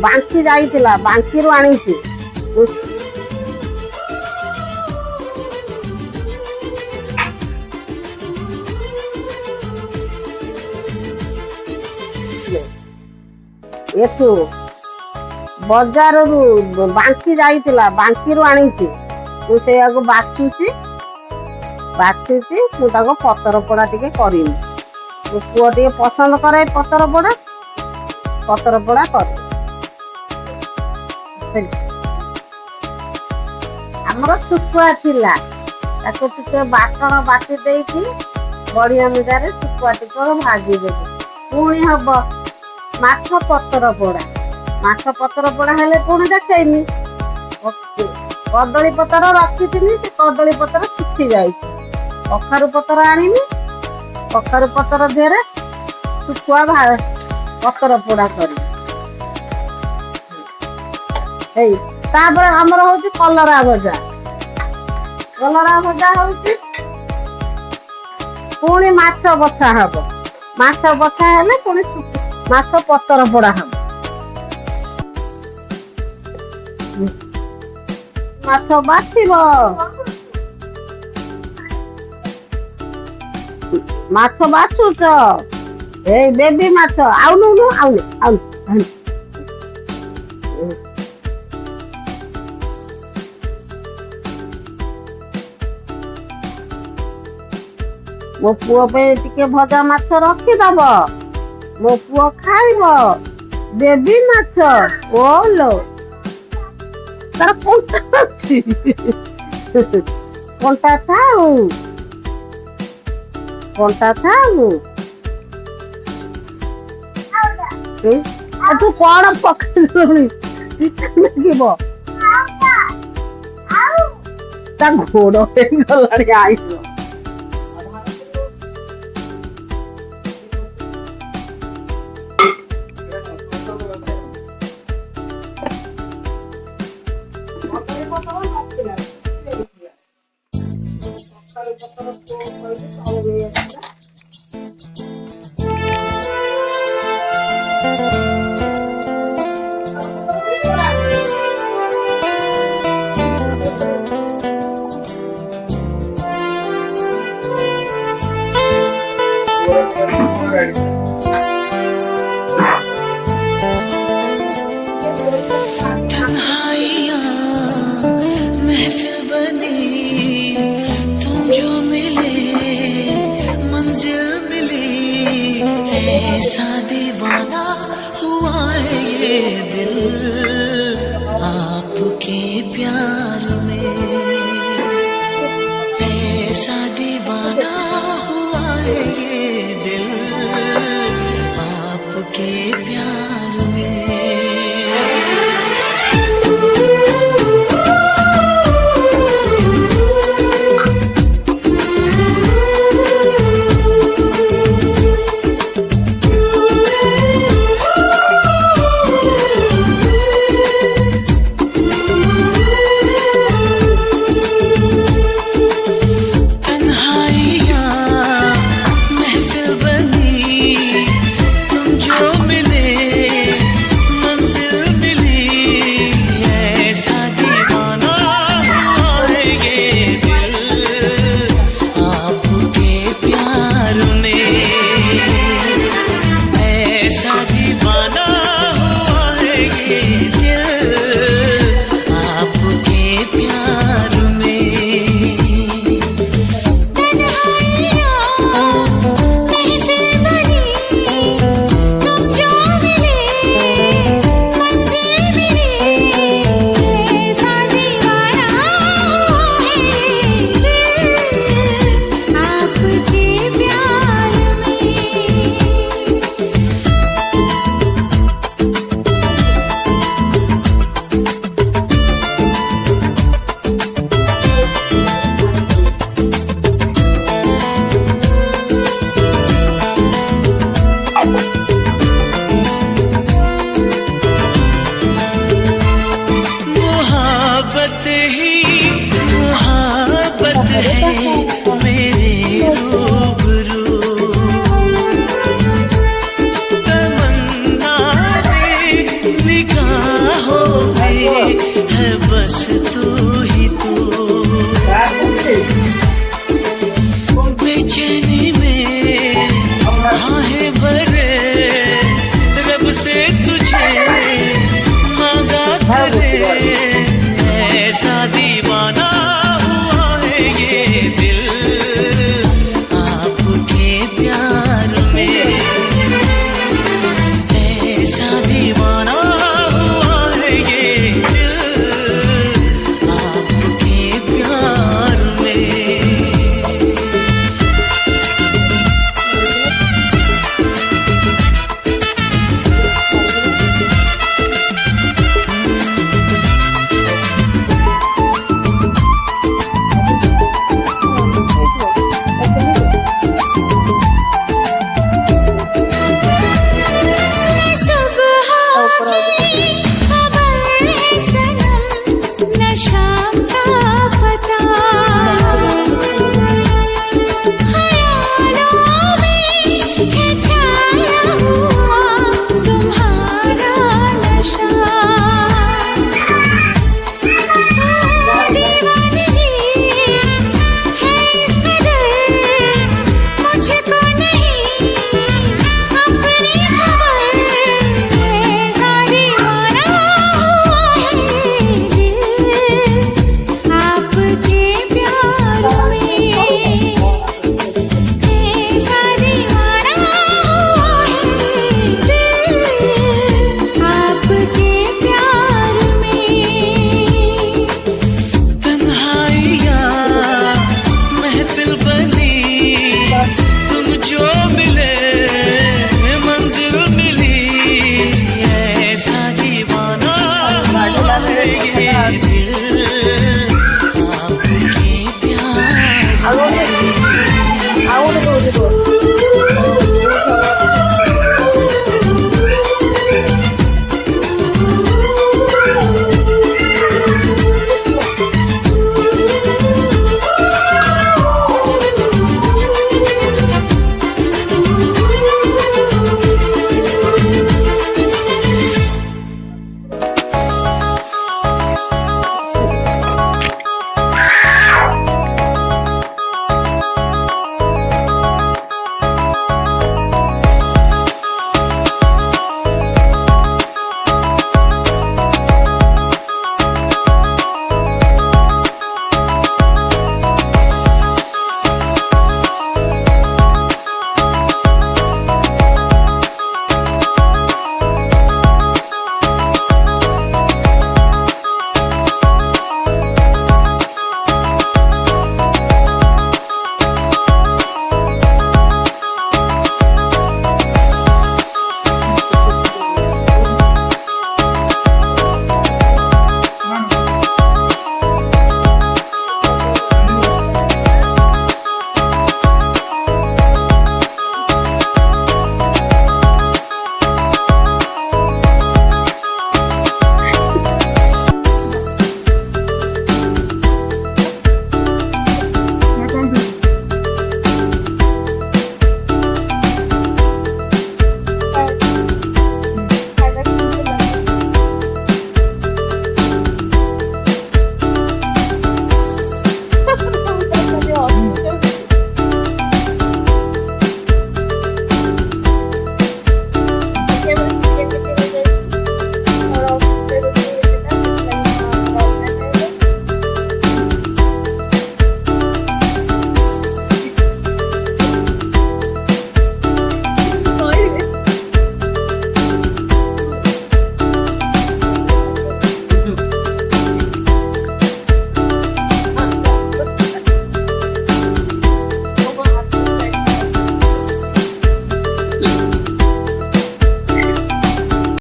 ବାଙ୍କି ଯାଇଥିଲା, ବାଙ୍କିରୁ ଆଣିଛି। ଏଠୁ ବଜାରରୁ ବାଙ୍କି ଯାଇଥିଲା, ବାଙ୍କିରୁ ଆଣିଛି। ମୁଁ ସେଇଆକୁ ବାଛୁଛି, ମୁଁ ତାକୁ ପତର ପୋଡା ଟିକେ କରିନି। ମୋ ପୁଅ ଟିକେ ପସନ୍ଦ କରେ ପତର ପୋଡା କରେ। ଆମର ଶୁଖୁଆ ଥିଲା, ତାକୁ ଟିକେ ବାଟଣ ବାଟି ଦେଇକି ବଢିଆ ମିଠାରେ ଶୁଖୁଆ ଟିକେ ଭାଜିଦେବି। ପୁଣି ହବ ମାଛ ପତର ପୋଡା ହେଲେ ପୁଣି ଦେଖେଇନି। କଦଳୀ ପତ୍ର ରଖିଥିଲି, ସେ କଦଳୀ ପତ୍ର ଶୁଖି ଯାଇଛି। କଖାରୁ ପତ୍ର ଆଣିନି, କଖାରୁ ପତ୍ର ଦେହରେ ଶୁଖୁଆ ପତର ପୋଡା କରିବି। ଏଇ ତାପରେ ଆମର ହଉଛି କଲରା ଭଜା ହଉଛି। ପୁଣି ମାଛ ବଛା ହବ, ମାଛ ବଛା ହେଲେ ପୁଣି ମାଛ ପତର ପୋଡା ହବ। ମାଛ ବାଛିବ, ମାଛ ବାଛୁଛ, ଏଇ ବେବି ମାଛ। ଆଉନୁ ମୋ ପୁଅ ପାଇଁ ଟିକେ ଭଜା ମାଛ ରଖିଦବ, ମୋ ପୁଅ ଖାଇବ। ବେବି ମାଛ ଓଲୋ, ତାର କଣ୍ଟା ଅଛି, କଣ୍ଟା ଥାଉ। ତୁ କଣ ପକେଇଲୁଣି? ଲାଗିବ ତା ଗୋଡ ହେଇଗଲାଣି। ଆଇବ महफिल बनी, तुम जो मिले मंजिल मिली, ऐसा दीवाना हुआ है ये दिल आपके प्यार में, ऐसा दीवाना हुआ है ये दिल आपके प्यार में। करे ऐसा दीवाना